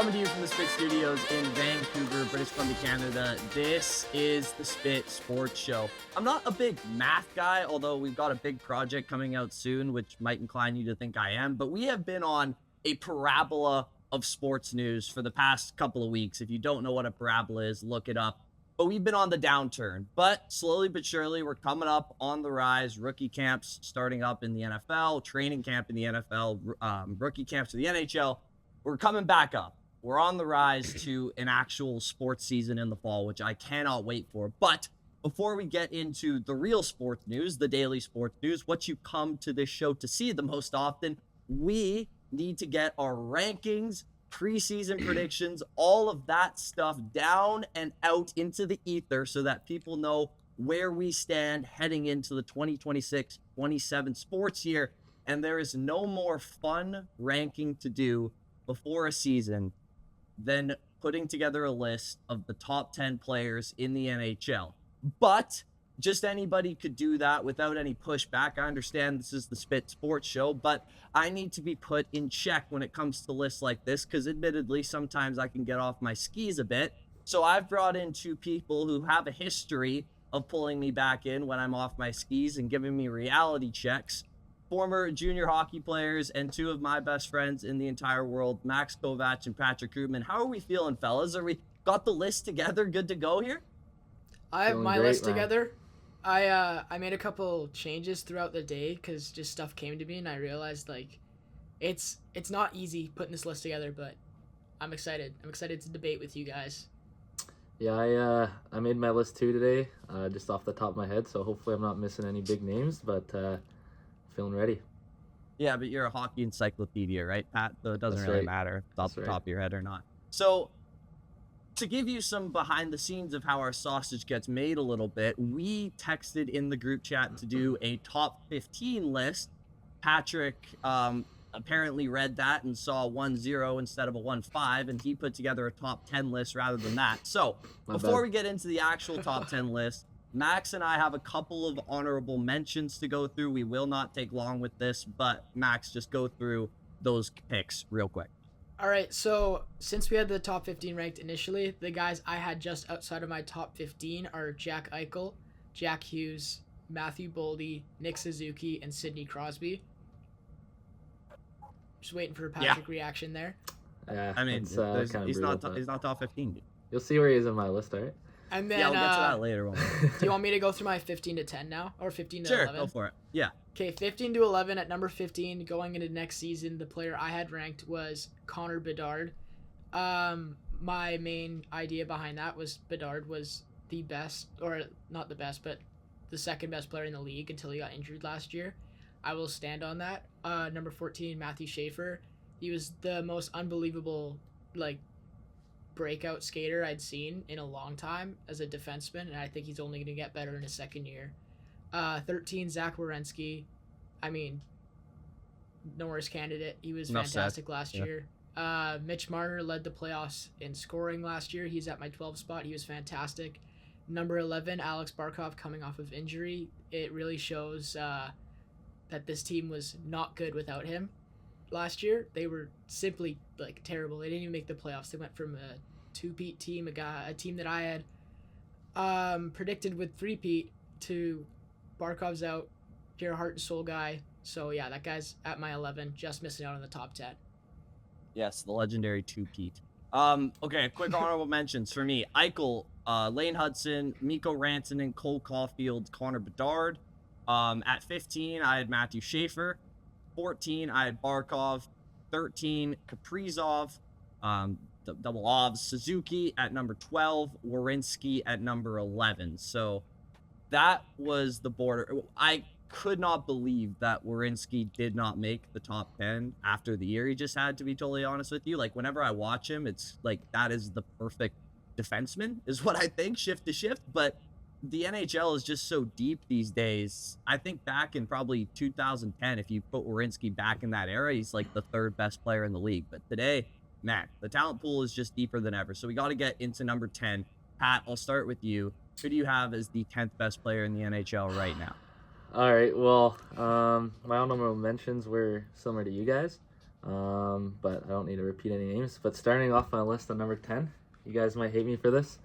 Coming to you from the Spit Studios in Vancouver, British Columbia, Canada. This is the Spit Sports Show. I'm not a big math guy, although we've got a big project coming out soon, which might incline you to think I am. But we have been on a parabola of sports news for the past couple of weeks. If you don't know what a parabola is, look it up. But we've been on the downturn. But slowly but surely, we're coming up on the rise. Rookie camps starting up in the NFL, training camp in the NFL, rookie camps to the NHL. We're coming back up. We're on the rise to an actual sports season in the fall, which I cannot wait for. But before we get into the real sports news, the daily sports news, what you come to this show to see the most often, we need to get our rankings, preseason predictions, all of that stuff down and out into the ether so that people know where we stand heading into the 2026-27 sports year. And there is no more fun ranking to do before a season than putting together a list of the top 10 players in the NHL. But just anybody could do that without any pushback. I understand this is the Spit Sports Show, but I need to be put in check when it comes to lists like this because admittedly, sometimes I can get off my skis a bit. So I've brought in two people who have a history of pulling me back in when I'm off my skis and giving me reality checks. Former junior hockey players and two of my best friends in the entire world, Max Kovac and Patrick Krugman. How are we feeling, fellas? Are we got the list together, good to go here? I have my list together. I made a couple changes throughout the day because just stuff came to me and I realized like it's not easy putting this list together, but I'm excited. I'm excited to debate with you guys. Yeah, I made my list too today, just off the top of my head. So hopefully I'm not missing any big names, but feeling ready. Yeah, but you're a hockey encyclopedia, right, Pat? So it doesn't That's really right. matter if it's off the That's top of your head or not. So to give you some behind the scenes of how our sausage gets made a little bit, we texted in the group chat to do a top 15 list. Patrick apparently read that and saw 1-0 instead of a 1-5, and he put together a top 10 list rather than that. So before we get into the actual top 10 list, Max and I have a couple of honorable mentions to go through. We will not take long with this, but Max, just go through those picks real quick. All right, so since we had the top 15 ranked initially, the guys I had just outside of my top 15 are Jack Eichel, Jack Hughes, Matthew Boldy, Nick Suzuki, and Sidney Crosby. Just waiting for a Patrick reaction there. Yeah, I mean, he's not top 15. Dude. You'll see where he is in my list, all right? And then, yeah, we'll get to that later. Do you want me to go through my 15 to 10 now? Or 15 to 11? Sure, go for it. Yeah. Okay, 15 to 11 at number 15, going into next season, the player I had ranked was Connor Bedard. My main idea behind that was Bedard was the best, or not the best, but the second best player in the league until he got injured last year. I will stand on that. Number 14, Matthew Schaefer. He was the most unbelievable, breakout skater I'd seen in a long time as a defenseman, and I think he's only going to get better in his second year. 13, Zach Werenski. I mean, Norris candidate. He was fantastic last year. Mitch Marner led the playoffs in scoring last year. He's at my 12 spot. He was fantastic. Number 11, Alex Barkov coming off of injury. It really shows that this team was not good without him. Last year, they were simply terrible. They didn't even make the playoffs. They went from a two-peat team, a team that I had predicted would three-peat, to Barkov's out, pure heart and soul guy. So yeah, that guy's at my 11, just missing out on the top 10. Yes, the legendary two-peat. Okay, quick honorable mentions for me. Eichel, Lane Hudson, Mikko Rantanen, Cole Caulfield, Connor Bedard. At 15, I had Matthew Schaefer. 14, I had Barkov. 13, Kaprizov, double ovs. Suzuki at number 12. Werenski at number 11. So that was the border. I could not believe that Werenski did not make the top 10 after the year he just had, to be totally honest with you. Whenever I watch him, it's that is the perfect defenseman, is what I think, shift to shift. But the NHL is just so deep these days. I think back in probably 2010, if you put Werenski back in that era, he's the third best player in the league. But today, man, the talent pool is just deeper than ever. So we got to get into number 10. Pat, I'll start with you. Who do you have as the 10th best player in the NHL right now? All right, well, my honorable mentions were similar to you guys. but I don't need to repeat any names. But starting off my list on number 10, you guys might hate me for this.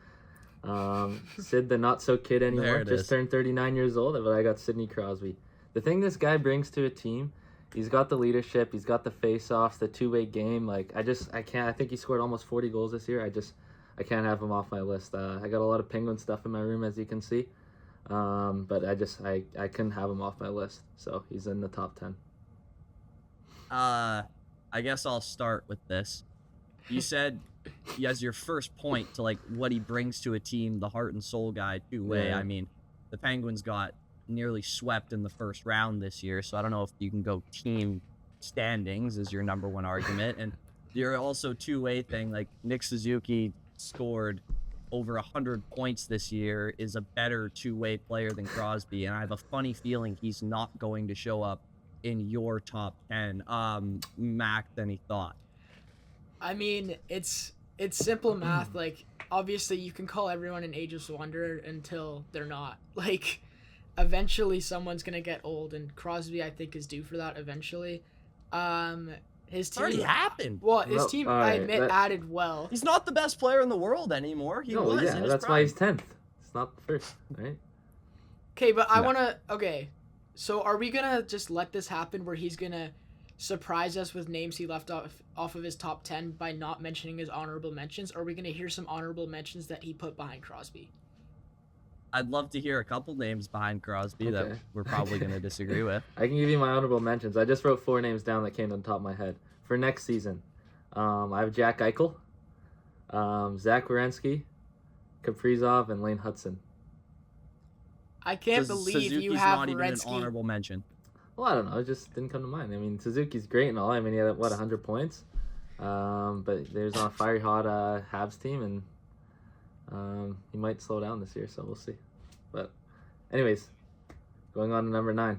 Sid the not so kid anymore, just turned 39 years old, but I got Sidney Crosby. The thing this guy brings to a team, he's got the leadership, he's got the face-offs, the two-way game. Like I can't. I think he scored almost 40 goals this year. I can't have him off my list. I got a lot of Penguin stuff in my room, as you can see. But I couldn't have him off my list, so he's in the top 10. I guess I'll start with this. You said as your first point to like what he brings to a team, the heart and soul guy, two-way. Yeah. I mean, the Penguins got nearly swept in the first round this year, so I don't know if you can go team standings as your number one argument. And you're also two-way thing, like Nick Suzuki scored over 100 points this year, is a better two-way player than Crosby, and I have a funny feeling he's not going to show up in your top 10. Mac, any thought? I mean, it's simple math. Like, obviously, you can call everyone an ageless wonder until they're not. Like, eventually, someone's gonna get old, and Crosby, I think, is due for that eventually. His team Already happened. Well, his team, I admit, added well. He's not the best player in the world anymore. He was in his that's prime. why he's 10th. It's not the first, right? Okay, but I wanna. Okay, so are we gonna just let this happen where he's gonna surprise us with names he left off of his top 10 by not mentioning his honorable mentions? Or are we gonna hear some honorable mentions that he put behind Crosby? I'd love to hear a couple names behind Crosby that we're probably going to disagree with. I can give you my honorable mentions. I just wrote 4 names down that came on top of my head. For next season, I have Jack Eichel, Zach Werenski, Kaprizov, and Lane Hudson. I can't believe Suzuki's you have not even an Werenski. honorable mention. Well, I don't know. It just didn't come to mind. I mean, Suzuki's great and all. I mean, he had, 100 points? But there's on a fiery hot Habs team, and he might slow down this year, so we'll see. But anyways, going on to number 9.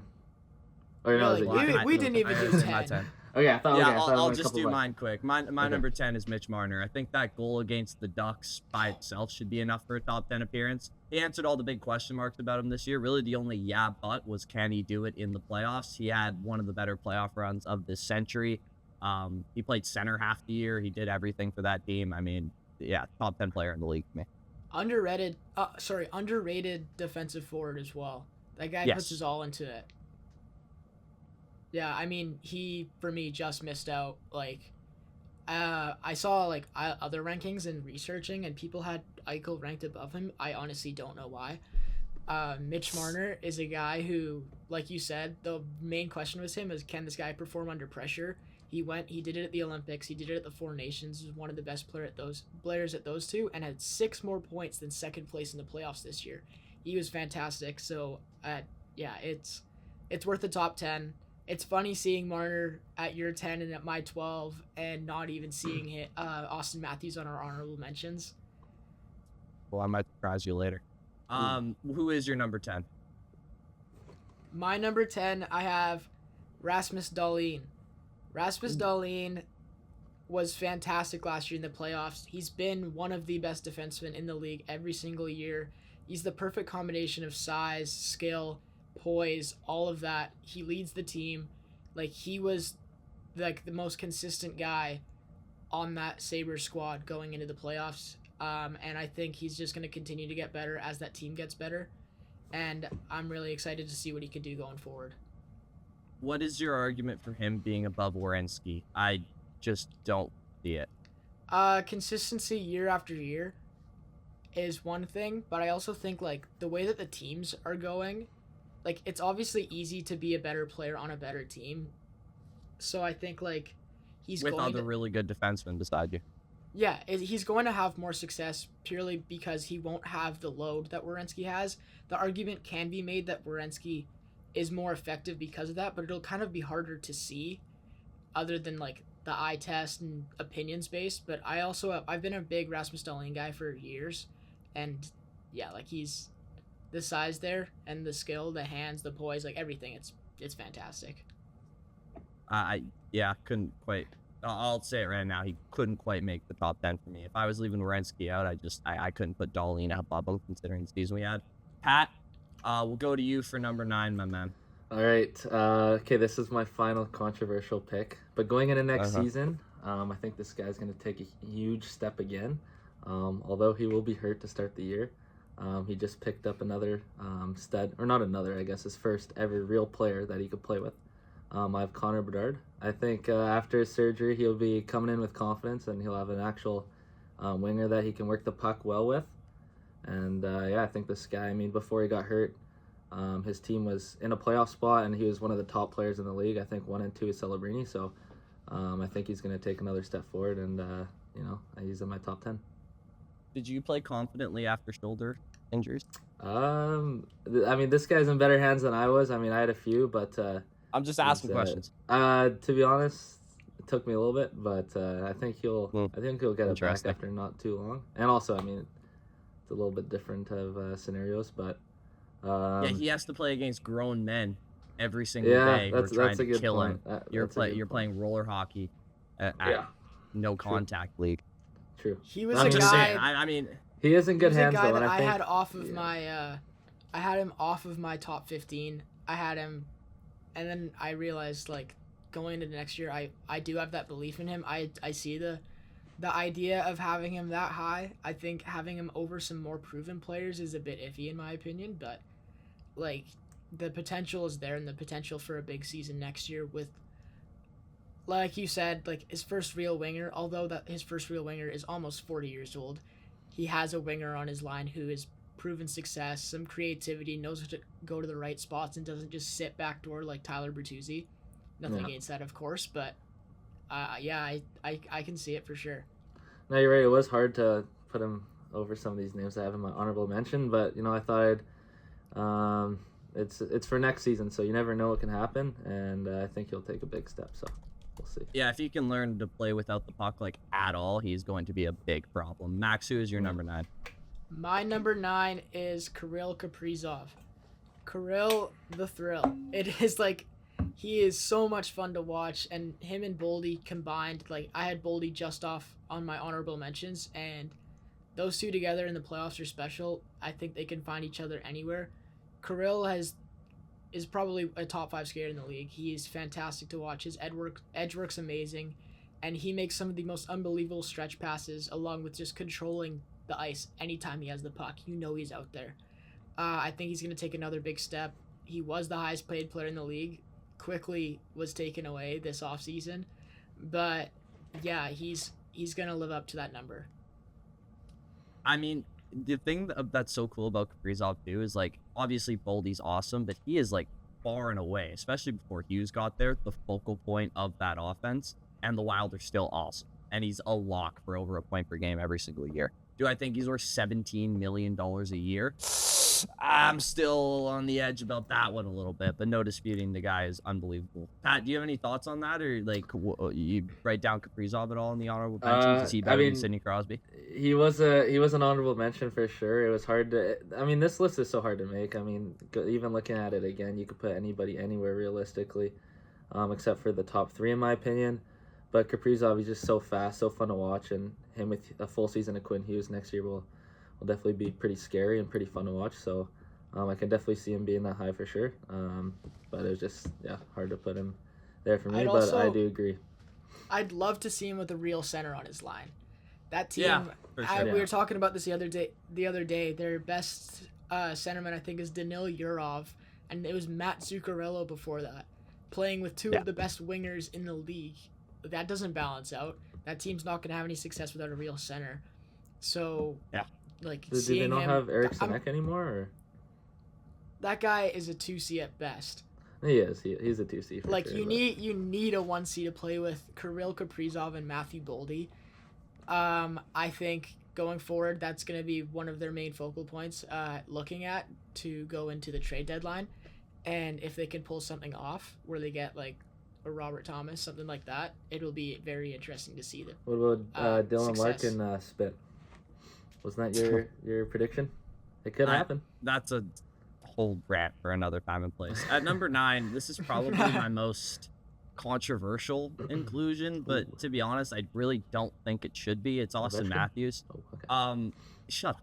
Or Really? no, We didn't even do 10. Okay, I'll just do mine quick. My number 10 is Mitch Marner. I think that goal against the Ducks by itself should be enough for a top 10 appearance. He answered all the big question marks about him this year. Really, the only but was, can he do it in the playoffs? He had one of the better playoff runs of this century. He played center half the year. He did everything for that team. I mean, yeah, top 10 player in the league for me. Underrated defensive forward as well. That guy puts his all into it. Yeah, I mean, he, for me, just missed out. Like, I saw, like, other rankings and researching, and people had Eichel ranked above him. I honestly don't know why. Mitch Marner is a guy who, like you said, the main question was him is, can this guy perform under pressure? He did it at the Olympics. He did it at the Four Nations. He was one of the best players at those two, and had 6 more points than second place in the playoffs this year. He was fantastic. So, yeah, it's worth the top 10. It's funny seeing Marner at your 10 and at my 12, and not even seeing Austin Matthews on our honorable mentions. Well, I might surprise you later. Who is your number 10? My number 10, I have Rasmus Dahlin. Rasmus Dahlin was fantastic last year in the playoffs. He's been one of the best defensemen in the league every single year. He's the perfect combination of size, skill, poise, all of that. He leads the team. Like, he was like the most consistent guy on that Sabres squad going into the playoffs. And I think he's just going to continue to get better as that team gets better. And I'm really excited to see what he could do going forward. What is your argument for him being above Werenski? I just don't see it. Consistency year after year is one thing, but I also think, like, the way that the teams are going, like, it's obviously easy to be a better player on a better team. So I think, like, he's with other really good defensemen beside you. Yeah, he's going to have more success purely because he won't have the load that Werenski has. The argument can be made that Werenski is more effective because of that, but it'll kind of be harder to see other than, like, the eye test and opinions based. But I've been a big Rasmus Dahlin guy for years, and yeah, like, he's the size there and the skill, the hands, the poise, like, everything. It's fantastic. Couldn't quite. I'll say it right now. He couldn't quite make the top 10 for me. If I was leaving Werenski out, I couldn't put Dahlin above him considering the season we had. Pat, we'll go to you for number 9, my man. All right. Okay, this is my final controversial pick. But going into next season, I think this guy's going to take a huge step again. Although he will be hurt to start the year. He just picked up another stud, or not another, I guess, his first ever real player that he could play with. I have Connor Bedard. I think after his surgery, he'll be coming in with confidence, and he'll have an actual winger that he can work the puck well with. And I think this guy, before he got hurt, his team was in a playoff spot, and he was one of the top players in the league. I think 1 and 2 is Celebrini, so I think he's going to take another step forward, and he's in my top 10. Did you play confidently after shoulder injuries? This guy's in better hands than I was. I had a few, but I'm just asking questions. To be honest, it took me a little bit, but I think he'll get it back after not too long. And also, it's a little bit different of scenarios, but he has to play against grown men every single day. That's a good kill point. him. You're playing roller hockey at no contact league. True. He was a guy. He is in good hands. He was a guy though, that I had off of my. I had him off of my top 15. I had him, and then I realized going into next year, I do have that belief in him. I see the idea of having him that high. I think having him over some more proven players is a bit iffy in my opinion, but the potential is there, and the potential for a big season next year with, like you said, his first real winger, although his first real winger is almost 40 years old, he has a winger on his line who has proven success, some creativity, knows how to go to the right spots, and doesn't just sit backdoor like Tyler Bertuzzi. Nothing against that, of course, but I can see it for sure. No, you're right. It was hard to put him over some of these names I have in my honorable mention, but I thought it's for next season, so you never know what can happen, and I think he'll take a big step. So we'll see. Yeah, if he can learn to play without the puck at all, he's going to be a big problem. Max, who is your number 9? My number 9 is Kirill Kaprizov. Kirill the Thrill. It is he is so much fun to watch, and him and Boldy combined, I had Boldy just off on my honorable mentions, and those two together in the playoffs are special. I think they can find each other anywhere. Kirill is probably a top 5 skater in the league. He is fantastic to watch. His edge work's amazing, and he makes some of the most unbelievable stretch passes, along with just controlling the ice anytime he has the puck. He's out there. I think he's going to take another big step. He was the highest paid player in the league. Quickly was taken away this offseason, but he's going to live up to that number. The thing that's so cool about Kaprizov too is obviously Boldy's awesome, but he is far and away, especially before Hughes got there, the focal point of that offense, and the Wild are still awesome, and he's a lock for over a point per game every single year. Do I think he's worth $17 million a year? I'm still on the edge about that one a little bit, but no disputing the guy is unbelievable. Pat, do you have any thoughts on that, or you write down Kaprizov at all in the honorable mentions? Is he better than Sidney Crosby? He was an honorable mention for sure. It was hard to. This list is so hard to make. Even looking at it again, you could put anybody anywhere realistically, except for the top 3 in my opinion. But Kaprizov, he's just so fast, so fun to watch, and him with a full season of Quinn Hughes next year will definitely be pretty scary and pretty fun to watch. So I can definitely see him being that high for sure. But it was just hard to put him there for me. But I do agree. I'd love to see him with a real center on his line. That team. For sure. We were talking about this the other day. Their best centerman I think is Danil Yurov, and it was Matt Zuccarello before that, playing with two of the best wingers in the league. That doesn't balance out. That team's not going to have any success without a real center. So, do they not have Eric Sinek anymore? Or? That guy is a 2C at best. He is. He's a 2C for sure. You need a 1C to play with Kirill Kaprizov and Matthew Boldy. I think going forward, that's going to be one of their main focal points looking at to go into the trade deadline. And if they can pull something off where they get a Robert Thomas, something like that, it'll be very interesting to see them. What about Dylan Larkin spit? Wasn't that your prediction? It could happen. That's a whole rant for another time and place. At number 9, this is probably my most controversial inclusion, but to be honest, I really don't think it should be. It's Austin Matthews. Oh, okay. Shut up.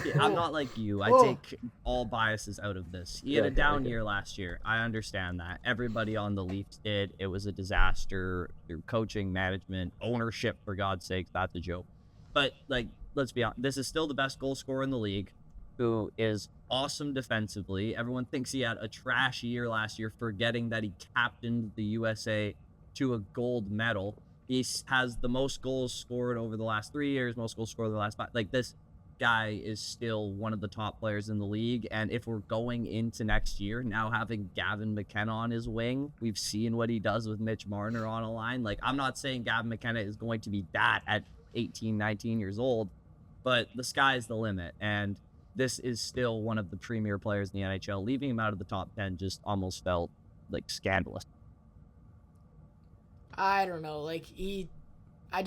Yeah, I'm not like you. I Whoa. take all biases out of this. He had a down year last year. I understand that. Everybody on the Leafs did. It was a disaster through coaching, management, ownership, for God's sakes. That's a joke. But, like, let's be honest. This is still the best goal scorer in the league, who is awesome defensively. Everyone thinks he had a trash year last year, forgetting that he captained the USA to a gold medal. He has the most goals scored over the last 3 years, most goals scored over the last 5. Like, this guy is still one of the top players in the league, and if we're going into next year now having Gavin McKenna on his wing, we've seen what he does with Mitch Marner on a line. Like, I'm not saying Gavin McKenna is going to be that at 18, 19 years old, but the sky's the limit, and this is still one of the premier players in the NHL. Leaving him out of the top 10 just almost felt like scandalous. I don't know, like I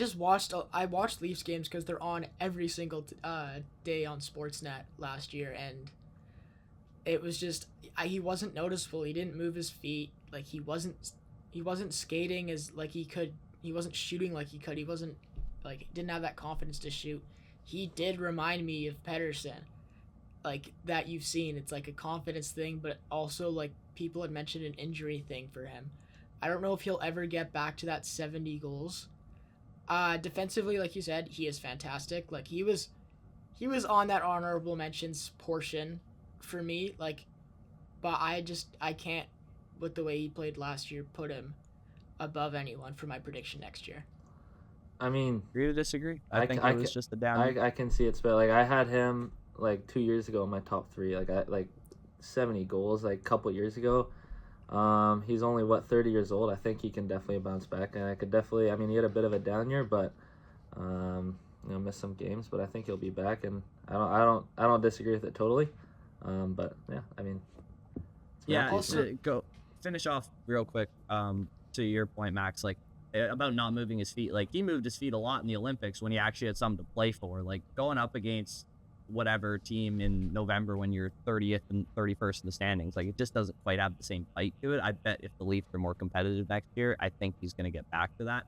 watched Leafs games because they're on every single day on Sportsnet last year, and it was just he wasn't noticeable. He didn't move his feet. Like, he wasn't skating as like he could. He wasn't shooting like he could. He wasn't didn't have that confidence to shoot. He did remind me of Pettersson, like, that you've seen. It's like a confidence thing, but also, like, people had mentioned an injury thing for him. I don't know if he'll ever get back to that 70 goals. Defensively, like you said, he is fantastic. Like, he was on that honorable mentions portion for me. Like, but I can't, with the way he played last year, put him above anyone for my prediction next year. I mean, agree to disagree. I think it was just a down. I can see it, but like, I had him like 2 years ago in my top 3. Like 70 goals like a couple years ago. He's only 30 years old. I think he can definitely bounce back, and I mean, he had a bit of a down year, but missed some games, but I think he'll be back, and I don't disagree with it totally. But yeah, I mean, also go finish off real quick. To your point, Max, like, about not moving his feet. Like, he moved his feet a lot in the Olympics when he actually had something to play for. Like, going up against whatever team in November when you're 30th and 31st in the standings, like, it just doesn't quite have the same bite to it. I bet if the Leafs are more competitive next year, I think he's going to get back to that.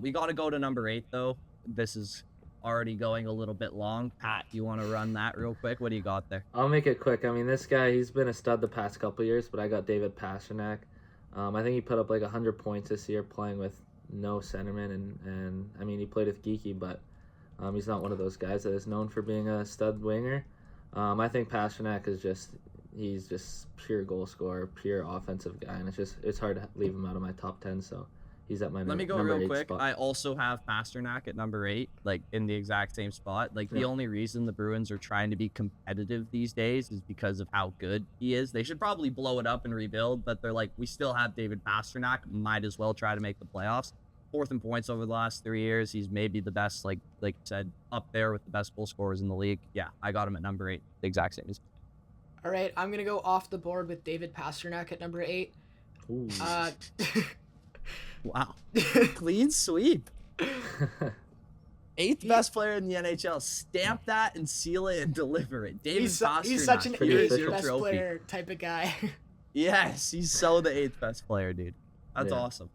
We got to go to number 8 though. This is already going a little bit long. Pat, you want to run that real quick? What do you got there? I'll make it quick. I mean, this guy, he's been a stud the past couple of years, but I got David Pastrnak. I think he put up like 100 points this year playing with no centerman, and I mean, he played with Geeky, but he's not one of those guys that is known for being a stud winger. I think Pastrnak is he's just pure goal scorer, pure offensive guy, and it's hard to leave him out of my top 10, so he's at my Let me go number real 8 quick. spot. I also have Pastrnak at number 8, like, in the exact same spot. Like, the only reason the Bruins are trying to be competitive these days is because of how good he is. They should probably blow it up and rebuild, but they're like, we still have David Pastrnak, might as well try to make the playoffs. 4th in points over the last 3 years. He's maybe the best, like you said, up there with the best goal scorers in the league. Yeah, I got him at number 8, the exact same as. All right, I'm gonna go off the board with David Pastrnak at number 8. Ooh. Wow. Clean sweep. 8th best player in the NHL. Stamp that and seal it and deliver it. David Pastrnak. He's such an here's 8th your best trophy. player type of guy. Yes, he's so the 8th best player, dude. That's awesome.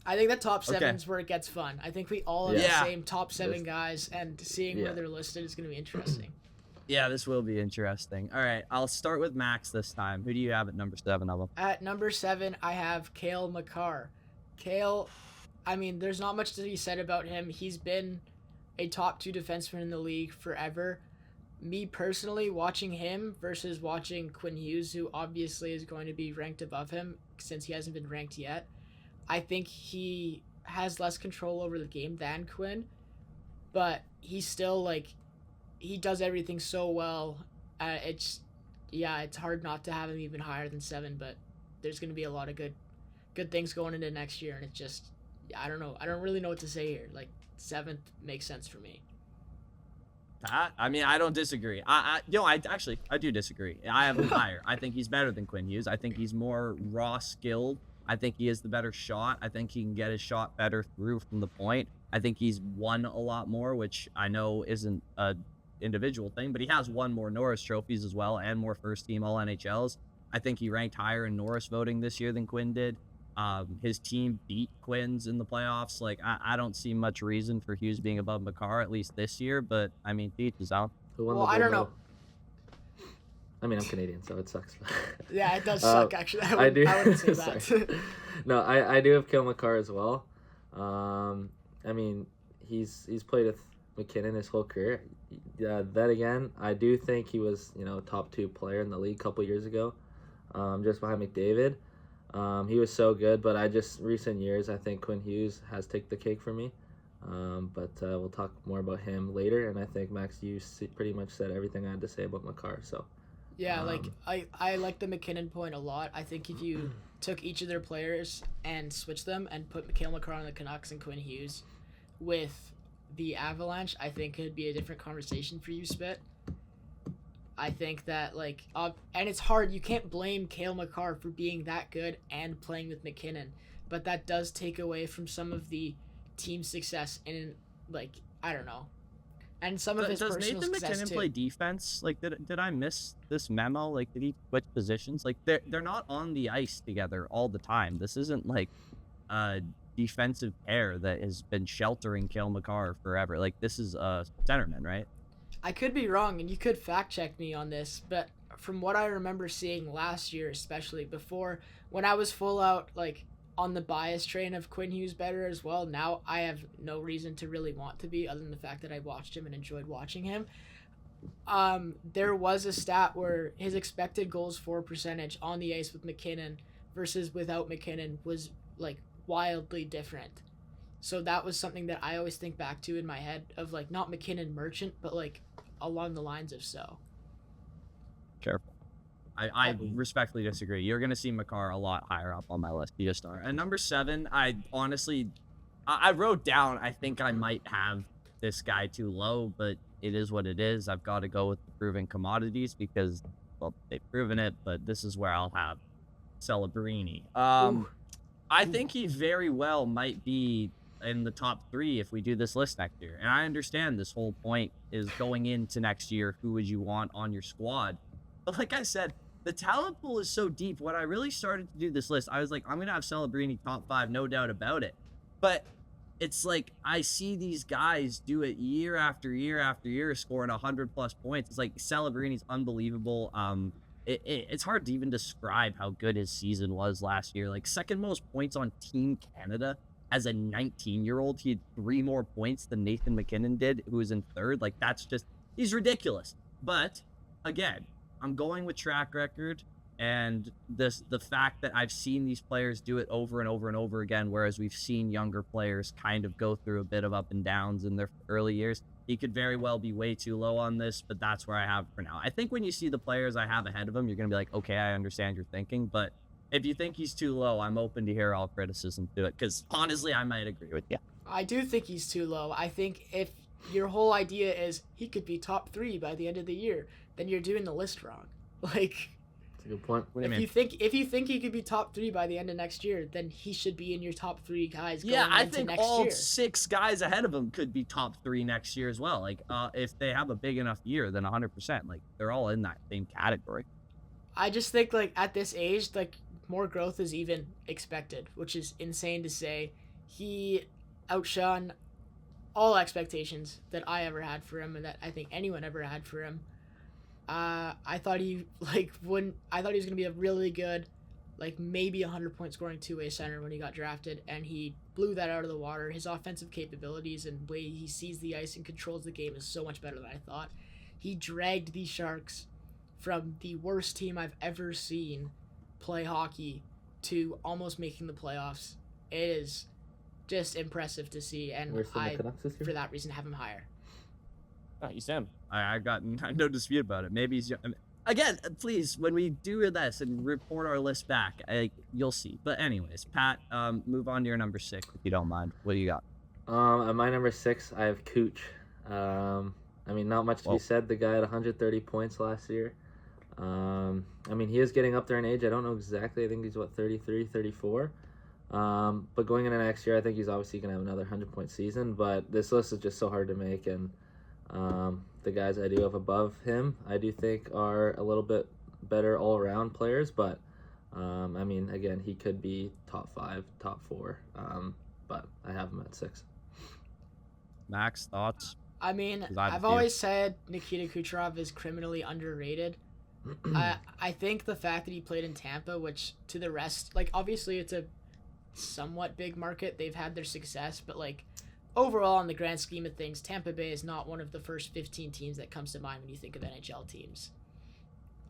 I think that top 7 is where it gets fun. I think we all have the same top 7 guys, and seeing where they're listed is going to be interesting. Yeah, this will be interesting. All right, I'll start with Max this time. Who do you have at number 7 of them? At number 7, I have Cale Makar. Cale, I mean, there's not much to be said about him. He's been a top 2 defenseman in the league forever. Me personally, watching him versus watching Quinn Hughes, who obviously is going to be ranked above him since he hasn't been ranked yet, I think he has less control over the game than Quinn, but he's still, like, he does everything so well. It's hard not to have him even higher than 7, but there's going to be a lot of good things going into next year, and it's just, I don't know. I don't really know what to say here. Like, 7th makes sense for me. I mean, I don't disagree. I do disagree. I have him higher. I think he's better than Quinn Hughes. I think he's more raw skilled. I think he is the better shot. I think he can get his shot better through from the point. I think he's won a lot more, which I know isn't a individual thing, but he has won more Norris trophies as well and more first team all NHLs. I think he ranked higher in Norris voting this year than Quinn did. His team beat Quinn's in the playoffs. Like, I don't see much reason for Hughes being above Makar, at least this year, but I mean, each his own. Well, I don't know. I mean, I'm Canadian, so it sucks. Yeah, it does suck, actually. I wouldn't say that. No, I do have Cale Makar as well. I mean, he's played with McKinnon his whole career. Then again, I do think he was, top 2 player in the league a couple years ago, just behind McDavid. He was so good, but recent years, I think Quinn Hughes has taken the cake for me. But we'll talk more about him later, and I think Max, you pretty much said everything I had to say about Makar, so. Yeah, I like the McKinnon point a lot. I think if you took each of their players and switched them and put Cale Makar on the Canucks and Quinn Hughes with the Avalanche, I think it'd be a different conversation for you, Spit. I think that, and it's hard. You can't blame Cale Makar for being that good and playing with McKinnon, but that does take away from some of the team success in, I don't know. And some of his personal success, Does Nathan McKinnon too. play defense? Did I miss this memo? Did he switch positions? They're not on the ice together all the time. This isn't a defensive pair that has been sheltering Cale Makar forever. This is a centerman, right? I could be wrong, and you could fact check me on this, but from what I remember seeing last year, especially before, when I was full out, on the bias train of Quinn Hughes better as well, now I have no reason to really want to be, other than the fact that I watched him and enjoyed watching him. There was a stat where his expected goals for percentage on the ice with McKinnon versus without McKinnon was, wildly different. So that was something that I always think back to in my head of, not McKinnon merchant, but, along the lines of so. Careful. I respectfully disagree. You're going to see Makar a lot higher up on my list. You just are. And number 7, I honestly, I wrote down, I think I might have this guy too low, but it is what it is. I've got to go with the proven commodities because, well, they've proven it, but this is where I'll have Celebrini. I think he very well might be in the top 3 if we do this list next year. And I understand this whole point is going into next year, who would you want on your squad? But like I said, the talent pool is so deep. When I really started to do this list, I was like, I'm going to have Celebrini top 5, no doubt about it. But it's I see these guys do it year after year after year, scoring 100+ points. It's Celebrini's unbelievable. It's hard to even describe how good his season was last year. Second most points on Team Canada as a 19-year-old. He had 3 more points than Nathan McKinnon did, who was in 3rd. He's ridiculous. But again, I'm going with track record and the fact that I've seen these players do it over and over and over again, whereas we've seen younger players kind of go through a bit of up and downs in their early years. He could very well be way too low on this, but that's where I have for now. I think when you see the players I have ahead of him, you're going to be like, okay, I understand your thinking, but if you think he's too low, I'm open to hear all criticism to it, because honestly, I might agree with you. I do think he's too low. I think if your whole idea is he could be top 3 by the end of the year, then you're doing the list wrong. That's a good point. If you think he could be top 3 by the end of next year, then he should be in your top 3 guys going into next year. Yeah, I think all 6 guys ahead of him could be top 3 next year as well. If they have a big enough year, then 100%. They're all in that same category. I just think at this age, more growth is even expected, which is insane to say. He outshone all expectations that I ever had for him and that I think anyone ever had for him. I thought he he was gonna be a really good, maybe 100-point scoring 2-way center when he got drafted, and he blew that out of the water. His offensive capabilities and way he sees the ice and controls the game is so much better than I thought. He dragged the Sharks from the worst team I've ever seen play hockey to almost making the playoffs. It is just impressive to see, and for that reason, have him higher. You Sam. I've got no dispute about it. Maybe he's again. Please, when we do this and report our list back, you'll see. But anyways, Pat, move on to your number 6 if you don't mind. What do you got? At my number 6, I have Cooch. Not much to be said. The guy had 130 points last year. He is getting up there in age. I don't know exactly. I think he's 33, 34. But going into next year, I think he's obviously going to have another 100-point season. But this list is just so hard to make, and the guys I do have above him, I do think are a little bit better all-around players. But again, he could be top 5, top 4. But I have him at 6. Max, thoughts? I've always said Nikita Kucherov is criminally underrated. I think the fact that he played in Tampa, which to the rest, like, obviously it's a somewhat big market. They've had their success, but, like, overall, in the grand scheme of things, Tampa Bay is not one of the first 15 teams that comes to mind when you think of NHL teams.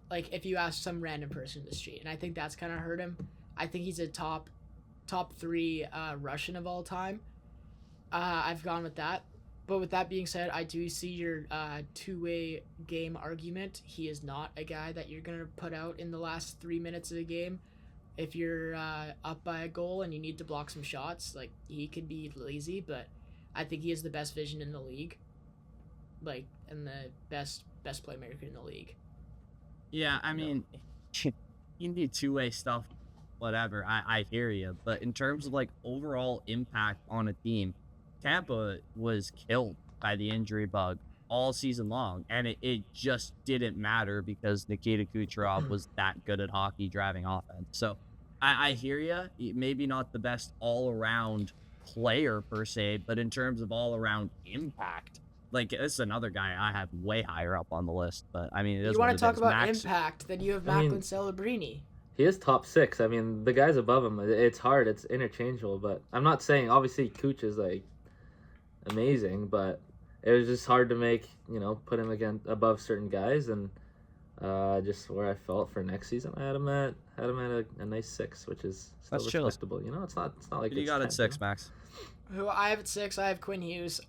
Like, if you ask some random person in the street, and I think that's kind of hurt him. I think he's a top 3 Russian of all time. I've gone with that. But with that being said, I do see your two-way game argument. He is not a guy that you're going to put out in the last 3 minutes of the game. If you're up by a goal and you need to block some shots, like, he could be lazy, but I think he has the best vision in the league. Like, and the best playmaker in the league. Yeah, I mean, you need two-way stuff, whatever. I hear you. But in terms of, like, overall impact on a team, Tampa was killed by the injury bug all season long, and it just didn't matter because Nikita Kucherov was that good at hockey driving offense. So I hear you. Maybe not the best all-around player per se, but in terms of all-around impact, like, this is another guy I have way higher up on the list. But I mean, you want to talk about impact, then you have Macklin Celebrini. He is top 6. I mean, the guys above him, it's hard. It's interchangeable, but I'm not saying, obviously, Kuch is, like, amazing, but it was just hard to make, put him again above certain guys, and just where I felt for next season, I had him at a nice 6, which is still respectable. It's not like you got at 6, Max. Who I have at 6, I have Quinn Hughes.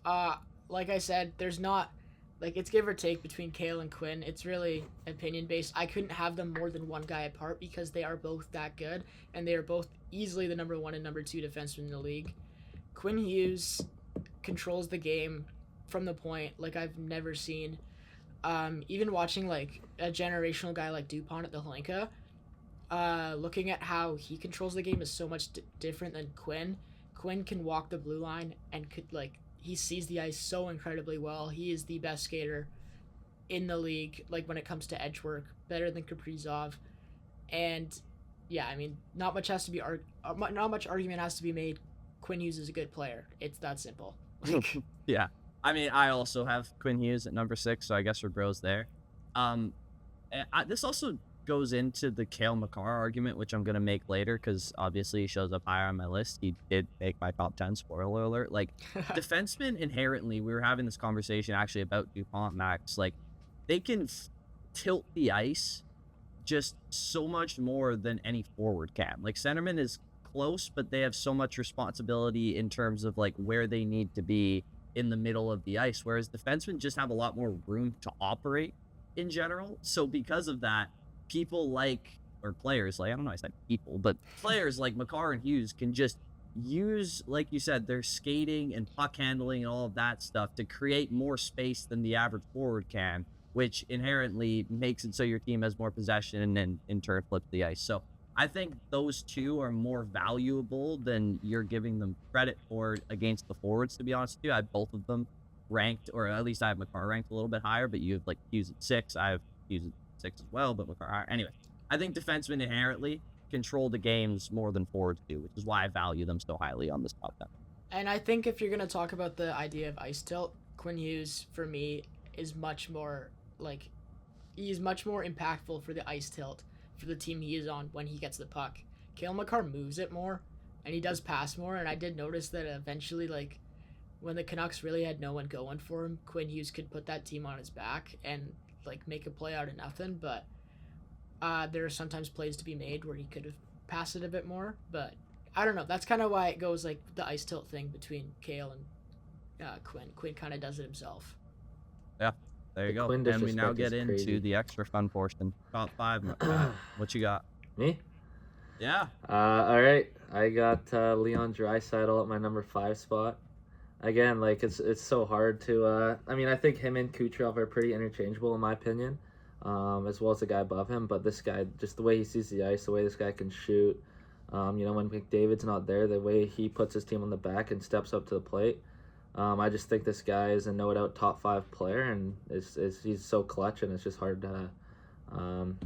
Like I said, there's not, like, it's give or take between Kale and Quinn. It's really opinion based. I couldn't have them more than one guy apart because they are both that good, and they are both easily the number 1 and number 2 defenseman in the league. Quinn Hughes controls the game from the point like I've never seen. Even watching, like, a generational guy like Dupont at the Hlinka, looking at how he controls the game is so much different than Quinn. Quinn can walk the blue line and he sees the ice so incredibly well. He is the best skater in the league, like, when it comes to edge work, better than Kaprizov. And yeah, I mean, not much argument has to be made. Quinn Hughes is a good player. It's that simple. Yeah. I mean, I also have Quinn Hughes at number 6, so I guess we're bros there. This also goes into the Cale Makar argument, which I'm going to make later because obviously he shows up higher on my list. He did make my top 10, spoiler alert. Like, defensemen inherently, we were having this conversation actually about Dupont, Max. Like, they can tilt the ice just so much more than any forward can. Like, centerman is close, but they have so much responsibility in terms of, like, where they need to be in the middle of the ice, whereas defensemen just have a lot more room to operate in general. So because of that, people like, or players like, I don't know, I said people, but players like Makar and Hughes can just use, like you said, their skating and puck handling and all of that stuff to create more space than the average forward can, which inherently makes it so your team has more possession and in turn flips the ice. So I think those two are more valuable than you're giving them credit for against the forwards, to be honest with you. I have both of them ranked, or at least I have Makar ranked a little bit higher, but you have, like, Hughes at 6. I have Hughes at 6 as well, but Makar higher. Anyway, I think defensemen inherently control the games more than forwards do, which is why I value them so highly on this top 10. And I think if you're going to talk about the idea of ice tilt, Quinn Hughes, for me, is much more, like, he's much more impactful for the ice tilt for the team he is on when he gets the puck. Cale Makar moves it more, and he does pass more, and I did notice that eventually, like, when the Canucks really had no one going for him, Quinn Hughes could put that team on his back and, like, make a play out of nothing, but there are sometimes plays to be made where he could have passed it a bit more, but I don't know. That's kind of why it goes, like, the ice tilt thing between Cale and Quinn. Quinn kind of does it himself. Yeah. There you go. And we now get into the extra fun portion. Top 5. What you got? Me? Yeah. All right. I got Leon Draisaitl at my number 5 spot. Again, like, it's so hard to. I mean, I think him and Kucherov are pretty interchangeable in my opinion, as well as the guy above him. But this guy, just the way he sees the ice, the way this guy can shoot. When McDavid's not there, the way he puts his team on the back and steps up to the plate. I just think this guy is a no-doubt top 5 player, and he's so clutch, and it's just hard to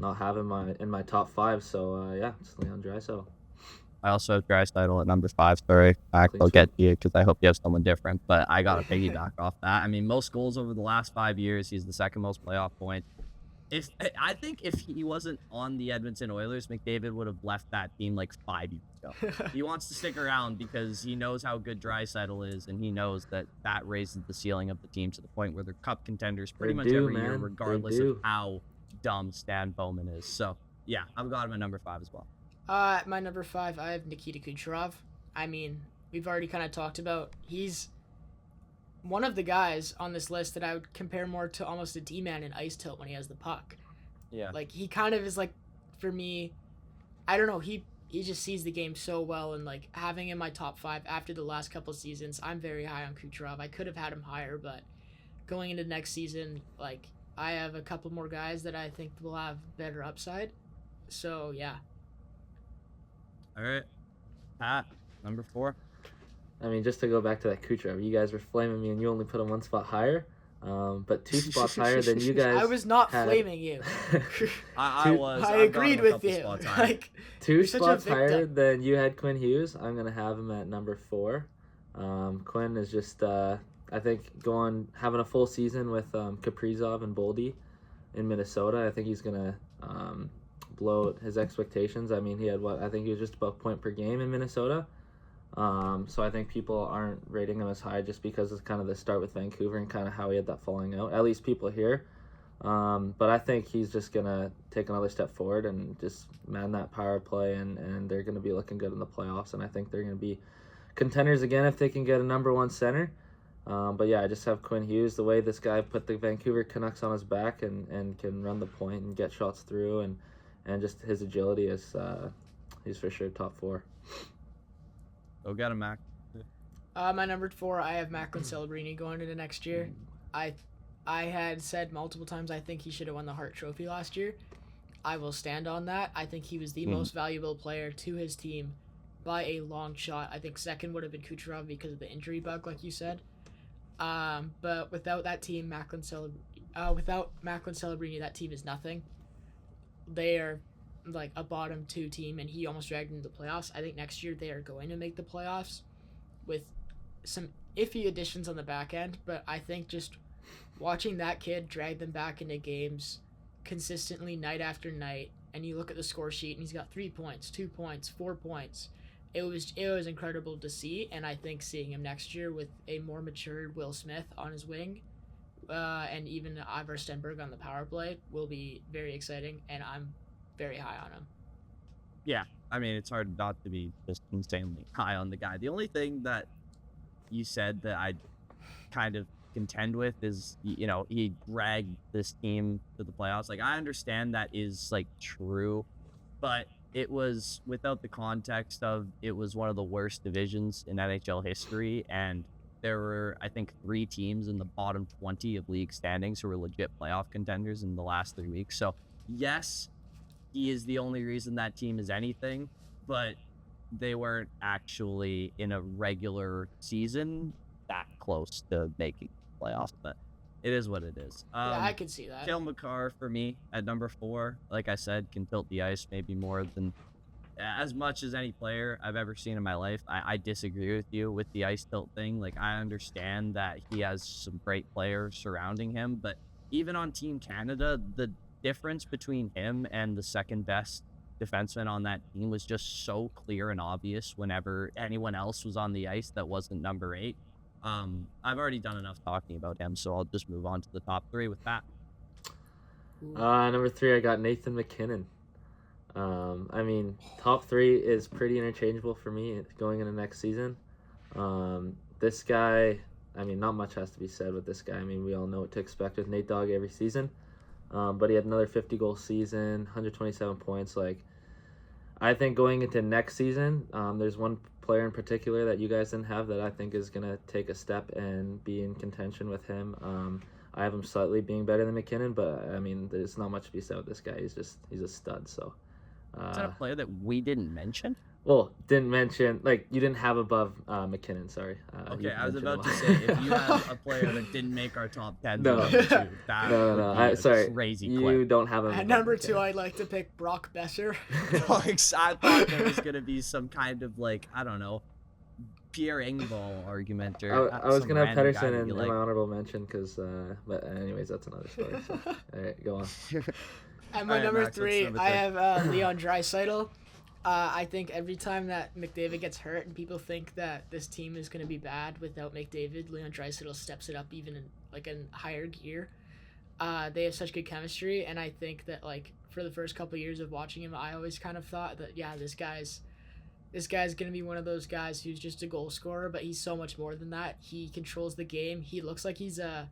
not have him in my top 5. So yeah, it's Leon Draisaitl. I also have Draisaitl at number 5. Sorry, I'll get to you because I hope you have someone different. But I got to piggyback off that. I mean, most goals over the last 5 years. He's the second most playoff points. I think if he wasn't on the Edmonton Oilers, McDavid would have left that team like 5 years ago. He wants to stick around because he knows how good Draisaitl is, and he knows that raises the ceiling of the team to the point where they're cup contenders pretty much every year, regardless of how dumb Stan Bowman is. So yeah, I've got him at number 5 as well. At my number 5, I have Nikita Kucherov. I mean, we've already kind of talked about, he's one of the guys on this list that I would compare more to almost a D-man in ice tilt when he has the puck. Yeah. Like, he kind of is like, for me, I don't know, he just sees the game so well, and like having in my top 5 after the last couple seasons, I'm very high on Kucherov. I could have had him higher, but going into next season, like, I have a couple more guys that I think will have better upside. So, yeah. All right. Pat, number 4. I mean, just to go back to that Kucherov, you guys were flaming me, and you only put him 1 spot higher, but 2 spots higher than you guys. I was not flaming you. I was. I agreed with you. Like, 2 spots higher than you had Quinn Hughes. I'm gonna have him at number 4. Quinn is just, I think, having a full season with Kaprizov and Boldy in Minnesota. I think he's gonna blow his expectations. I mean, he had I think he was just about point per game in Minnesota. So I think people aren't rating him as high just because it's kind of the start with Vancouver and kind of how he had that falling out, at least people here. But I think he's just going to take another step forward and just man that power play, and they're going to be looking good in the playoffs. And I think they're going to be contenders again if they can get a number 1 center. But yeah, I just have Quinn Hughes. The way this guy put the Vancouver Canucks on his back and can run the point and get shots through, and just his agility is he's for sure top 4. Go get him, Mac. My number 4, I have Macklin Celebrini going into next year. I had said multiple times I think he should have won the Hart Trophy last year. I will stand on that. I think he was the most valuable player to his team by a long shot. I think second would have been Kucherov because of the injury bug, like you said. But without that team, without Macklin Celebrini, that team is nothing. They are like a bottom 2 team, and he almost dragged them to the playoffs. I think next year they are going to make the playoffs with some iffy additions on the back end, but I think just watching that kid drag them back into games consistently night after night, and you look at the score sheet and he's got 3 points, 2 points, 4 points. It was incredible to see, and I think seeing him next year with a more matured Will Smith on his wing, and even Ivar Stenberg on the power play will be very exciting, and I'm very high on him. Yeah, I mean, it's hard not to be just insanely high on the guy. The only thing that you said that I kind of contend with is, you know, he dragged this team to the playoffs. Like, I understand that is, like, true, but it was without the context of it was one of the worst divisions in NHL history, and there were, I think, 3 teams in the bottom 20 of league standings who were legit playoff contenders in the last 3 weeks. So, yes, he is the only reason that team is anything, but they weren't actually in a regular season that close to making playoffs. But it is what it is. Yeah, I can see that. Cale Makar for me at number 4, like I said, can tilt the ice maybe more than as much as any player I've ever seen in my life. I disagree with you with the ice tilt thing. Like, I understand that he has some great players surrounding him, but even on Team Canada, the difference between him and the second best defenseman on that team was just so clear and obvious whenever anyone else was on the ice that wasn't number 8. I've already done enough talking about him, so I'll just move on to the top 3 with that. Number 3, I got Nathan MacKinnon. I mean, top 3 is pretty interchangeable for me going into next season. This guy, I mean, not much has to be said with this guy. I mean, we all know what to expect with Nate Dogg every season. But he had another 50-goal season, 127 points. Like, I think going into next season, there's one player in particular that you guys didn't have that I think is going to take a step and be in contention with him. I have him slightly being better than MacKinnon, but, I mean, there's not much to be said with this guy. He's a stud, so. Is that a player that we didn't mention? Well, didn't mention, like, you didn't have above MacKinnon, sorry. Okay, I was about to say, if you have a player that didn't make our top 10, no, would be sorry, crazy you clip. don't have him. At number 2, I'd like to pick Brock Besser. I thought there was going to be some kind of, like, I don't know, Pierre Engvall argument. I was going to have Pettersson in my honorable mention because, but anyways, that's another story. So. All right, go on. At my number three, I have Leon Draisaitl. I think every time that McDavid gets hurt and people think that this team is going to be bad without McDavid, Leon Draisaitl steps it up even in like a higher gear. They have such good chemistry, and I think that like for the first couple of years of watching him, I always kind of thought that this guy's going to be one of those guys who's just a goal scorer, but he's so much more than that. He controls the game. He looks like he's a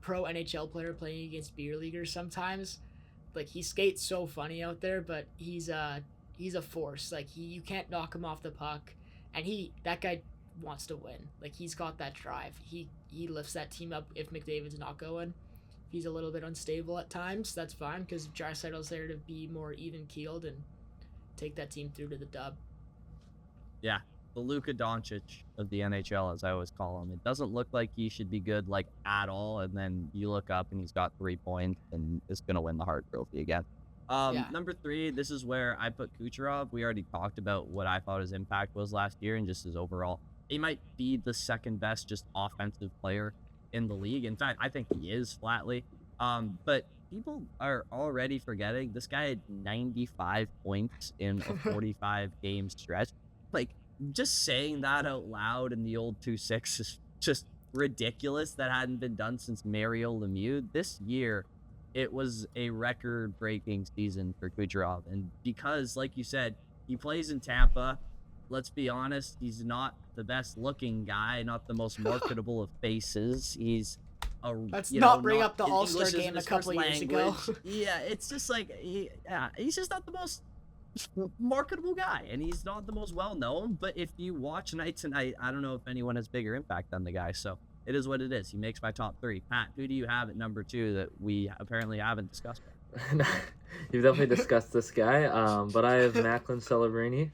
pro NHL player playing against beer leaguers sometimes. Like he skates so funny out there, but he's a force. Like you can't knock him off the puck, and that guy wants to win. Like he's got that drive. He lifts that team up if McDavid's not going. If he's a little bit unstable at times, that's fine because Draisaitl's there to be more even keeled and take that team through to the dub. Yeah, the Luka Doncic of the NHL, as I always call him. It doesn't look like he should be good like at all, and then you look up and he's got 3 points and is gonna win the Hart Trophy again. Number 3, this is where I put Kucherov. We already talked about what I thought his impact was last year and just his overall. He might be the second best just offensive player in the league. In fact, I think he is flatly. But people are already forgetting this guy had 95 points in a 45 game stretch. Like just saying that out loud in the old 2-6 is just ridiculous. That hadn't been done since Mario Lemieux. This year, it was a record-breaking season for Kucherov. And because, like you said, he plays in Tampa, let's be honest, he's not the best-looking guy, not the most marketable of faces. He's a... Let's not bring up the All-Star game a couple years ago. Yeah, it's just like, he's just not the most marketable guy, and he's not the most well-known. But if you watch night to night, I don't know if anyone has bigger impact than the guy, so... It is what it is. He makes my top 3. Pat, who do you have at number 2 that we apparently haven't discussed? You've definitely discussed this guy, but I have Macklin Celebrini.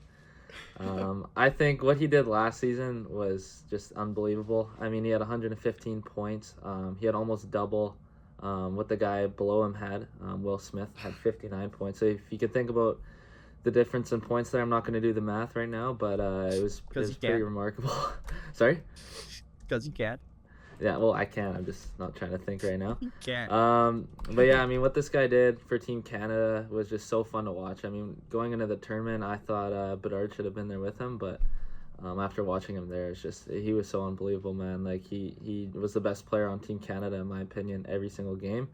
I think what he did last season was just unbelievable. I mean, he had 115 points. He had almost double what the guy below him had. Will Smith had 59 points. So if you could think about the difference in points there, I'm not going to do the math right now, but it was pretty remarkable. Sorry? Because you can't. Yeah, well, I can. I'm just not trying to think right now. You can't. But yeah, I mean, what this guy did for Team Canada was just so fun to watch. I mean, going into the tournament, I thought Bedard should have been there with him, but after watching him there, it's just he was so unbelievable, man. Like he was the best player on Team Canada in my opinion every single game,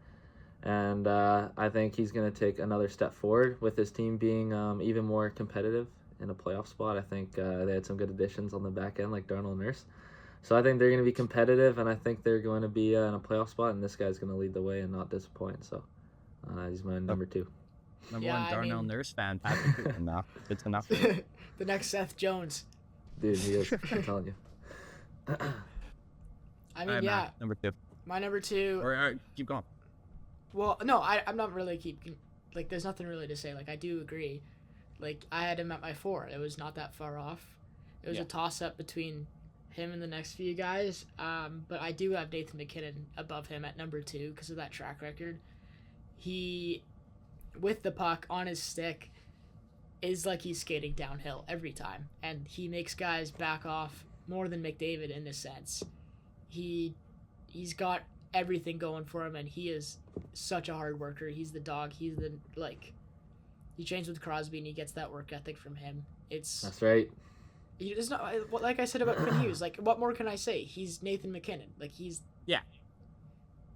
and I think he's gonna take another step forward with his team being even more competitive in a playoff spot. I think they had some good additions on the back end, like Darnell Nurse. So I think they're going to be competitive, and I think they're going to be in a playoff spot, and this guy's going to lead the way and not disappoint. So he's my number 2. Number 1 Darnell Nurse fan. Patrick, enough. It's enough. The next Seth Jones. Dude, he is. I'm telling you. I mean, yeah. Matt, number 2. My number 2. Or keep going. Well, no, I'm not really like, there's nothing really to say. Like, I do agree. Like, I had him at my 4. It was not that far off. It was a toss-up between him and the next few guys, but I do have Nathan MacKinnon above him at number 2 because of that track record. He, with the puck on his stick, is like he's skating downhill every time, and he makes guys back off more than McDavid in a sense. He's got everything going for him, and he is such a hard worker. He's the dog. He's the he trains with Crosby, and he gets that work ethic from him. That's right. It's not like I said about Quinn Hughes. Like, what more can I say? He's Nathan MacKinnon. Like, he's there.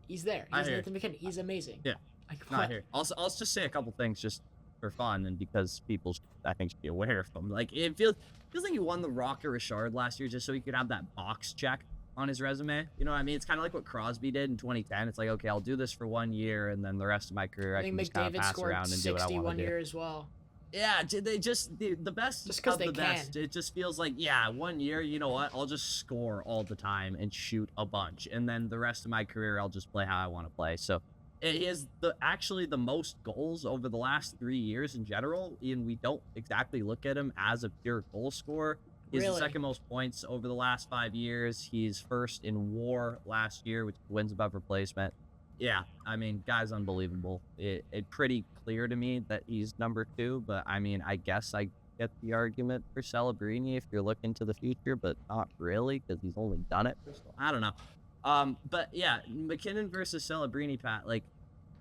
He's Nathan MacKinnon. He's amazing. Yeah. Like, not here. I'll just say a couple things just for fun and because people I think should be aware of them. Like, it feels like he won the Rocket Richard last year just so he could have that box check on his resume. You know what I mean? It's kind of like what Crosby did in 2010. It's like, okay, I'll do this for 1 year and then the rest of my career I can just kind of pass around and do what I want to do. 1 year as well. Yeah, they just the best just of the best. It just feels like 1 year. You know what? I'll just score all the time and shoot a bunch, and then the rest of my career I'll just play how I want to play. So it is actually the most goals over the last 3 years in general, and we don't exactly look at him as a pure goal scorer. He's the second most points over the last 5 years. He's first in WAR last year, which wins above replacement. Yeah, I mean, guy's unbelievable. It pretty clear to me that he's number 2, but I mean, I guess I get the argument for Celebrini if you're looking to the future, but not really because he's only done it for I don't know. But yeah, McKinnon versus Celebrini, Pat. Like,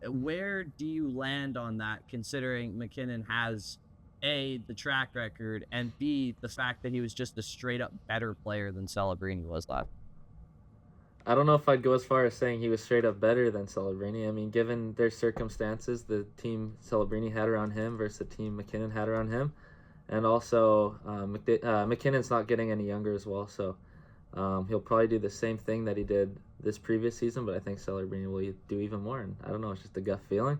where do you land on that? Considering McKinnon has A, the track record, and B, the fact that he was just a straight up better player than Celebrini was last. I don't know if I'd go as far as saying he was straight up better than Celebrini. I mean, given their circumstances, the team Celebrini had around him versus the team McKinnon had around him, and also McKinnon's not getting any younger as well, so he'll probably do the same thing that he did this previous season, but I think Celebrini will do even more, and I don't know, it's just a gut feeling.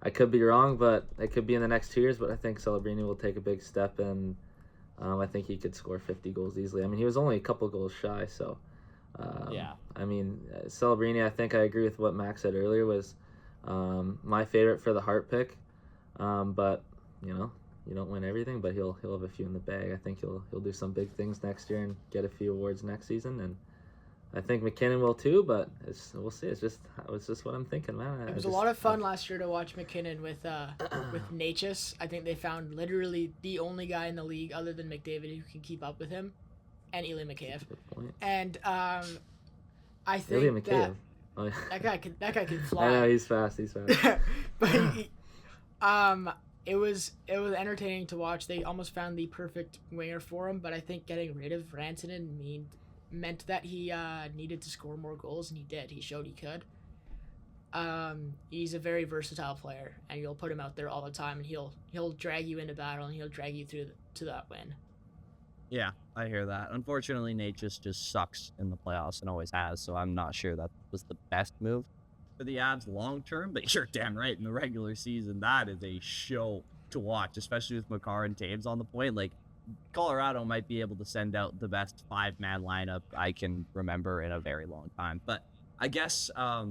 I could be wrong, but it could be in the next 2 years, but I think Celebrini will take a big step, and I think he could score 50 goals easily. I mean, he was only a couple goals shy, so... yeah. I mean, Celebrini, I think I agree with what Max said earlier, was my favorite for the Hart pick. But, you know, you don't win everything, but he'll have a few in the bag. I think he'll do some big things next year and get a few awards next season. And I think McKinnon will too, but we'll see. It's just what I'm thinking, man. It was a lot of fun last year to watch McKinnon with Natchez. I think they found literally the only guy in the league other than McDavid who can keep up with him. And Eli Mikheyev. And I think Eli Mikheyev. that guy can fly. I know, he's fast. But it was entertaining to watch. They almost found the perfect winger for him, but I think getting rid of Rantanen meant that he needed to score more goals, and he did. He showed he could. He's a very versatile player, and you'll put him out there all the time, and he'll drag you into battle, and he'll drag you through to that win. Yeah, I hear that. Unfortunately, Natchez just sucks in the playoffs and always has, so I'm not sure that was the best move for the Avs long term, but you're damn right. In the regular season, that is a show to watch, especially with Makar and Taves on the point. Like, Colorado might be able to send out the best 5-man lineup I can remember in a very long time. But I guess, I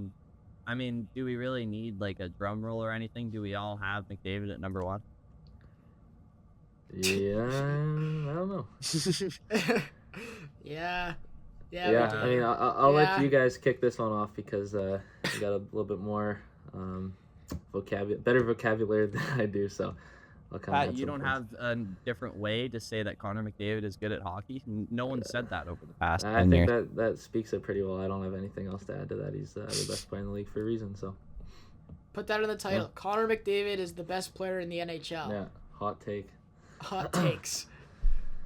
mean, do we really need like a drum roll or anything? Do we all have McDavid at number 1? Yeah, I don't know. Yeah. I mean, I'll let you guys kick this one off because you got a little bit more better vocabulary than I do. So I'll kind of. You don't have a different way to say that Connor McDavid is good at hockey. No one said that over the past. I think that speaks it pretty well. I don't have anything else to add to that. He's the best player in the league for a reason. So put that in the title. Yeah. Connor McDavid is the best player in the NHL. Yeah, hot take. Hot takes.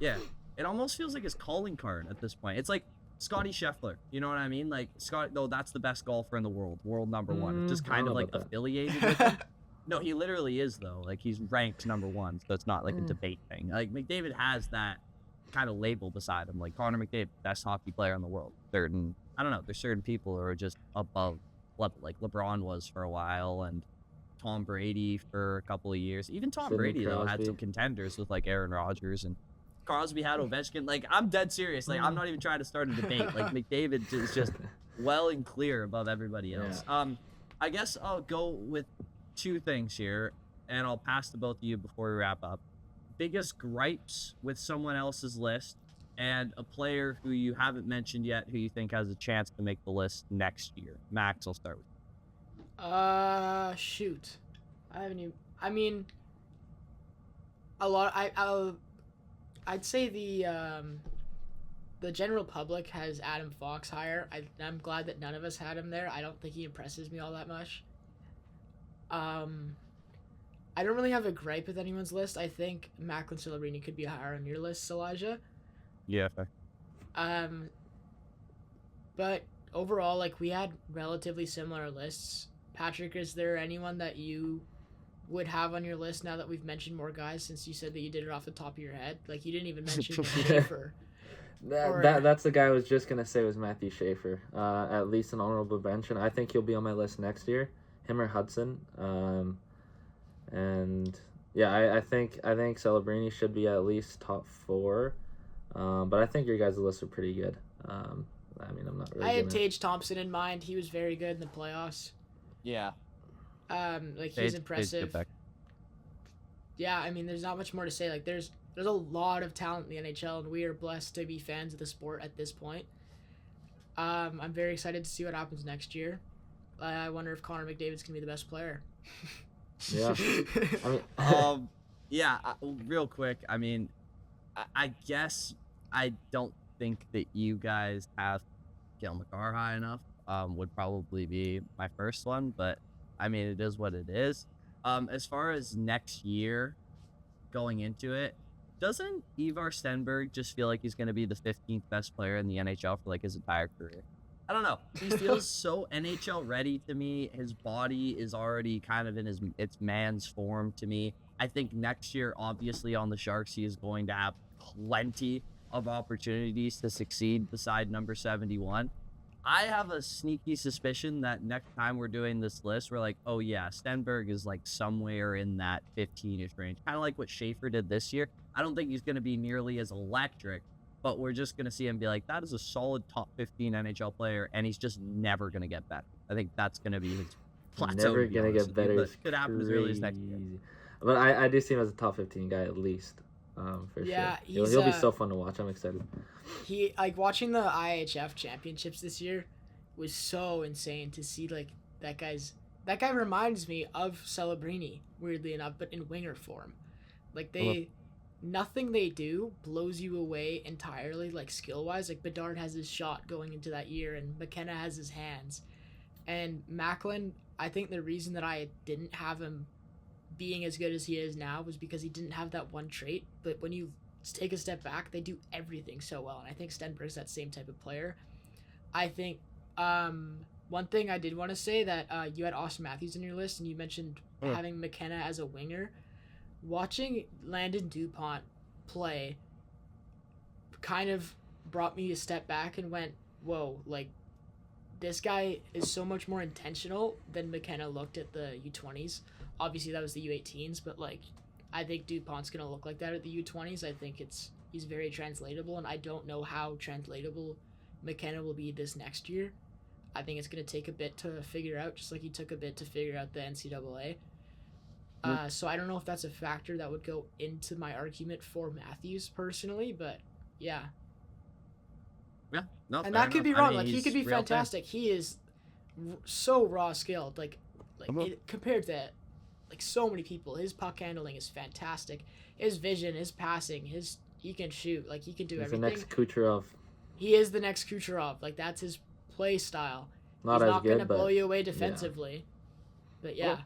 Yeah, it almost feels like his calling card at this point. It's like Scotty Scheffler. You know what I mean? Like Scott, though, that's the best golfer in the world number 1. It's just kind of like affiliated with him. No, he literally is though. Like he's ranked number 1, so it's not like a debate thing. Like McDavid has that kind of label beside him. Like Connor McDavid, best hockey player in the world. I don't know. There's certain people who are just above level. Like LeBron was for a while, and Tom Brady for a couple of years. Even Tom Brady, though, had some contenders with, like, Aaron Rodgers, and Crosby had Ovechkin. Like, I'm dead serious. Like, I'm not even trying to start a debate. Like, McDavid is just well and clear above everybody else. Yeah. I guess I'll go with 2 things here, and I'll pass to both of you before we wrap up. Biggest gripes with someone else's list, and a player who you haven't mentioned yet who you think has a chance to make the list next year. Max, I'll start with you. Shoot. I haven't even... I mean, a lot... I'd say the general public has Adam Fox higher. I'm glad that none of us had him there. I don't think he impresses me all that much. I don't really have a gripe with anyone's list. I think Macklin Celebrini could be higher on your list, Elijah. Yeah, fair. But overall, like, we had relatively similar lists. Patrick, is there anyone that you would have on your list now that we've mentioned more guys, since you said that you did it off the top of your head? Like, you didn't even mention Schaefer. That's the guy I was just going to say was Matthew Schaefer. At least an honorable mention. I think he'll be on my list next year. Him or Hudson. And yeah, I think Celebrini should be at least top 4. But I think your guys' list are pretty good. I mean, I'm not really. I had Tage Thompson in mind. He was very good in the playoffs. Yeah. Like, he's impressive. Yeah, I mean, there's not much more to say. Like, there's a lot of talent in the NHL, and we are blessed to be fans of the sport at this point. I'm very excited to see what happens next year. I wonder if Connor McDavid's gonna be the best player. Yeah. Yeah, real quick. I mean, I guess I don't think that you guys have Cale Makar high enough. Would probably be my first one, but I mean, it is what it is. As far as next year going into it, doesn't Ivar Stenberg just feel like he's going to be the 15th best player in the NHL for like his entire career? I don't know. He feels so NHL ready to me. His body is already kind of in its man's form to me. I think next year, obviously on the Sharks, he is going to have plenty of opportunities to succeed beside number 71. I have a sneaky suspicion that next time we're doing this list, we're like, oh yeah, Stenberg is like somewhere in that 15-ish range. Kind of like what Schaefer did this year. I don't think he's going to be nearly as electric, but we're just going to see him be like, that is a solid top 15 NHL player, and he's just never going to get better. I think that's going to be his plateau. Never going to get better. It could happen as early as next year. But I do see him as a top 15 guy at least. For yeah, sure. He'll be so fun to watch. I'm excited. He like watching the IHF championships this year was so insane to see. Like that guy reminds me of Celebrini, weirdly enough, but in winger form. Like nothing they do blows you away entirely, like skill wise. Like Bedard has his shot going into that year, and McKenna has his hands, and Macklin. I think the reason that I didn't have him being as good as he is now was because he didn't have that one trait. But when you take a step back, they do everything so well, and I think Stenberg's that same type of player. I think one thing I did want to say that you had Austin Matthews in your list, and you mentioned having McKenna as a winger. Watching Landon Dupont play kind of brought me a step back and went, whoa, like this guy is so much more intentional than McKenna looked at the U20s. Obviously, that was the U18s, but like, I think Dupont's gonna look like that at the U20s. I think he's very translatable, and I don't know how translatable McKenna will be this next year. I think it's gonna take a bit to figure out, just like he took a bit to figure out the NCAA. So I don't know if that's a factor that would go into my argument for Matthews personally, but yeah. Yeah, no, and that could be wrong. Like he could be fantastic. He is so raw skilled. Like compared to like so many people, his puck handling is fantastic. His vision, his passing, he can shoot. Like he can do everything. He's the next Kucherov. He is the next Kucherov. Like that's his play style. He's not going to blow you away defensively. Yeah. But yeah.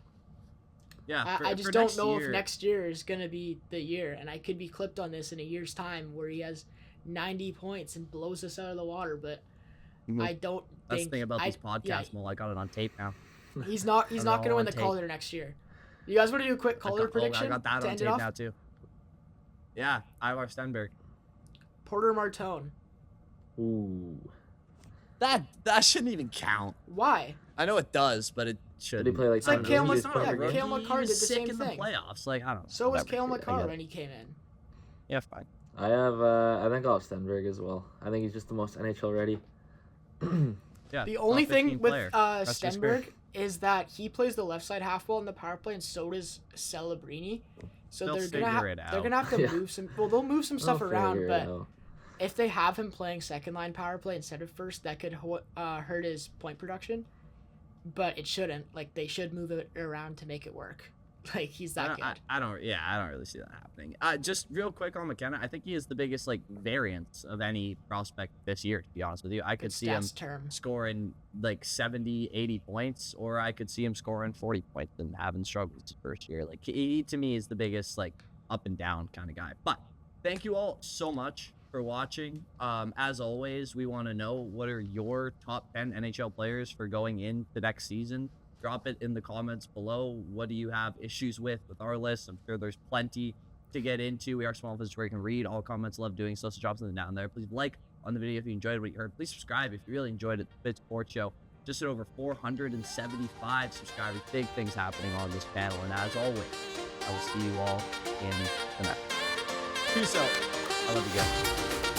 Yeah. I just don't know if next year is going to be the year, and I could be clipped on this in a year's time where he has 90 points and blows us out of the water, but I don't think... That's the thing about these podcasts, Well, I got it on tape now. He's not going to win the Calder next year. You guys want to do a quick Calder prediction? I got that on tape now, too. Yeah, Ivar Stenberg. Porter Martone. Ooh. That shouldn't even count. Why? I know it does, but it shouldn't. Did he play like it's like Cale Makar. Cale Makar did the same in thing. The playoffs. Like, I don't know. So was Cale Makar when he came in. Yeah, fine. I think I'll have Stenberg as well. I think he's just the most NHL ready. Yeah. The only thing with Stenberg is that he plays the left side half wall in the power play, and so does Celebrini. So they're gonna have to move some. Well, they'll move some stuff around, but if they have him playing second line power play instead of first, that could hurt his point production. But it shouldn't. Like they should move it around to make it work. Like he's that good. I don't really see that happening. Just real quick on McKenna, I think he is the biggest like variance of any prospect this year, to be honest with you. I could see him scoring like 70, 80 points, or I could see him scoring 40 points and having struggled his first year. Like he to me is the biggest like up and down kind of guy. But thank you all so much for watching. As always, we want to know what are your top 10 NHL players for going into next season. Drop it in the comments below. What do you have issues with our list? I'm sure there's plenty to get into. We are small business where you can read all comments. Love doing so. So drop something down there. Please like on the video if you enjoyed what you heard. Please subscribe if you really enjoyed it. The Fit Sports Show just at over 475 subscribers. Big things happening on this channel. And as always, I will see you all in the next. Peace out. I love you guys.